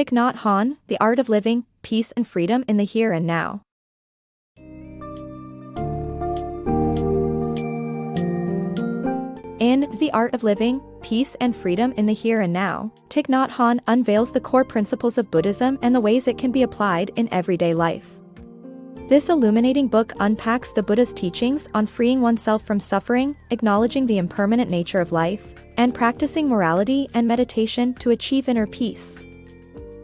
Thich Nhat Hanh, The Art of Living, Peace and Freedom in the Here and Now. In The Art of Living, Peace and Freedom in the Here and Now, Thich Nhat Hanh unveils the core principles of Buddhism and the ways it can be applied in everyday life. This illuminating book unpacks the Buddha's teachings on freeing oneself from suffering, acknowledging the impermanent nature of life, and practicing morality and meditation to achieve inner peace.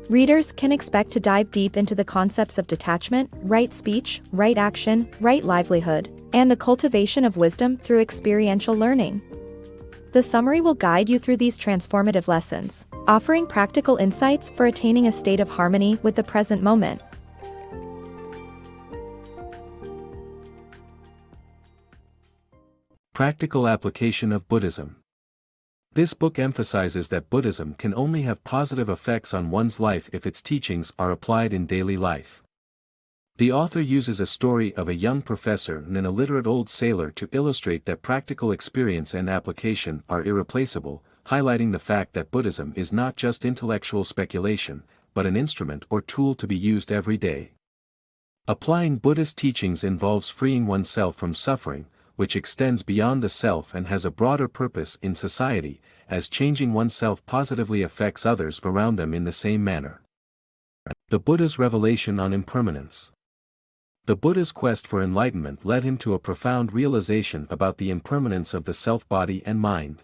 Readers can expect to dive deep into the concepts of detachment, right speech, right action, right livelihood, and the cultivation of wisdom through experiential learning. The summary will guide you through these transformative lessons, offering practical insights for attaining a state of harmony with the present moment. Practical application of Buddhism. This book emphasizes that Buddhism can only have positive effects on one's life if its teachings are applied in daily life. The author uses a story of a young professor and an illiterate old sailor to illustrate that practical experience and application are irreplaceable, highlighting the fact that Buddhism is not just intellectual speculation, but an instrument or tool to be used every day. Applying Buddhist teachings involves freeing oneself from suffering, which extends beyond the self and has a broader purpose in society, as changing oneself positively affects others around them in the same manner. The Buddha's revelation on impermanence. The Buddha's quest for enlightenment led him to a profound realization about the impermanence of the self-body and mind.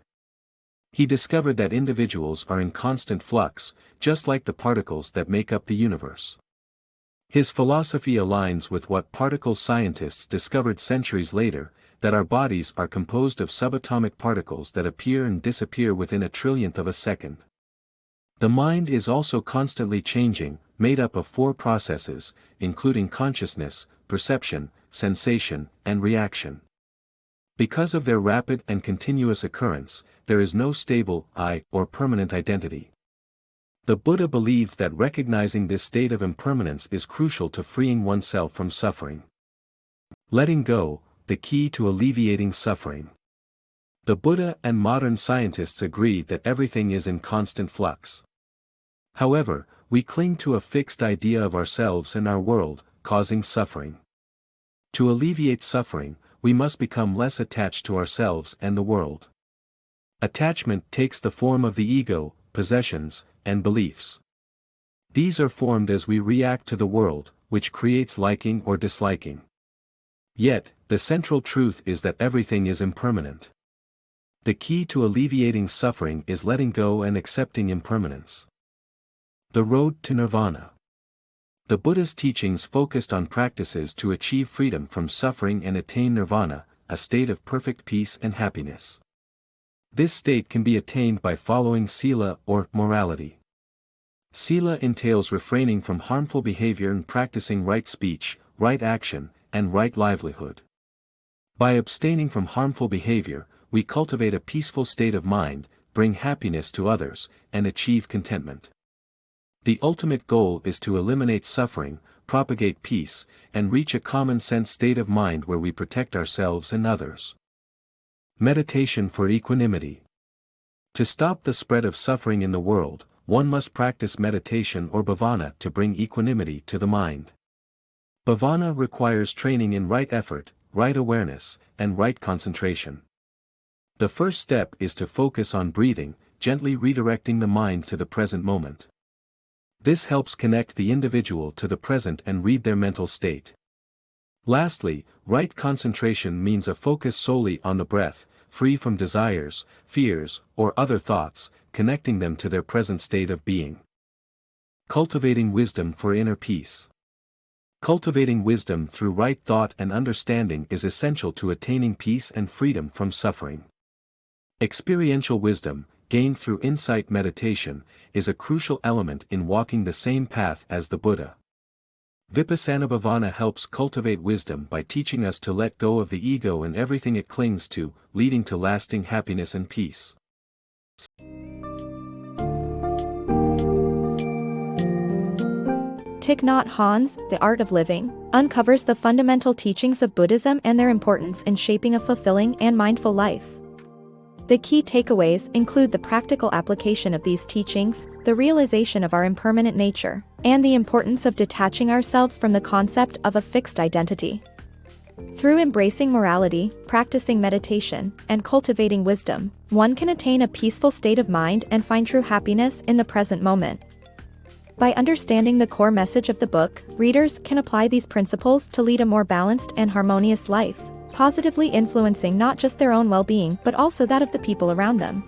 He discovered that individuals are in constant flux, just like the particles that make up the universe. His philosophy aligns with what particle scientists discovered centuries later, that our bodies are composed of subatomic particles that appear and disappear within a trillionth of a second. The mind is also constantly changing, made up of 4 processes, including consciousness, perception, sensation, and reaction. Because of their rapid and continuous occurrence, there is no stable I or permanent identity. The Buddha believed that recognizing this state of impermanence is crucial to freeing oneself from suffering. Letting go, the key to alleviating suffering. The Buddha and modern scientists agree that everything is in constant flux. However, we cling to a fixed idea of ourselves and our world, causing suffering. To alleviate suffering, we must become less attached to ourselves and the world. Attachment takes the form of the ego, possessions, and beliefs. These are formed as we react to the world, which creates liking or disliking. Yet, the central truth is that everything is impermanent. The key to alleviating suffering is letting go and accepting impermanence. The road to Nirvana. The Buddha's teachings focused on practices to achieve freedom from suffering and attain Nirvana, a state of perfect peace and happiness. This state can be attained by following sila or morality. Sila entails refraining from harmful behavior and practicing right speech, right action, and right livelihood. By abstaining from harmful behavior, we cultivate a peaceful state of mind, bring happiness to others, and achieve contentment. The ultimate goal is to eliminate suffering, propagate peace, and reach a common-sense state of mind where we protect ourselves and others. Meditation for equanimity. To stop the spread of suffering in the world, one must practice meditation or bhavana to bring equanimity to the mind. Bhavana requires training in right effort, right awareness, and right concentration. The first step is to focus on breathing, gently redirecting the mind to the present moment. This helps connect the individual to the present and read their mental state. Lastly, right concentration means a focus solely on the breath, free from desires, fears, or other thoughts, connecting them to their present state of being. Cultivating wisdom for inner peace. Cultivating wisdom through right thought and understanding is essential to attaining peace and freedom from suffering. Experiential wisdom, gained through insight meditation, is a crucial element in walking the same path as the Buddha. Vipassana bhavana helps cultivate wisdom by teaching us to let go of the ego and everything it clings to, leading to lasting happiness and peace. Thich Nhat Hanh's The Art of Living uncovers the fundamental teachings of Buddhism and their importance in shaping a fulfilling and mindful life. The key takeaways include the practical application of these teachings, the realization of our impermanent nature, and the importance of detaching ourselves from the concept of a fixed identity. Through embracing morality, practicing meditation, and cultivating wisdom, one can attain a peaceful state of mind and find true happiness in the present moment. By understanding the core message of the book, readers can apply these principles to lead a more balanced and harmonious life, positively influencing not just their own well-being but also that of the people around them.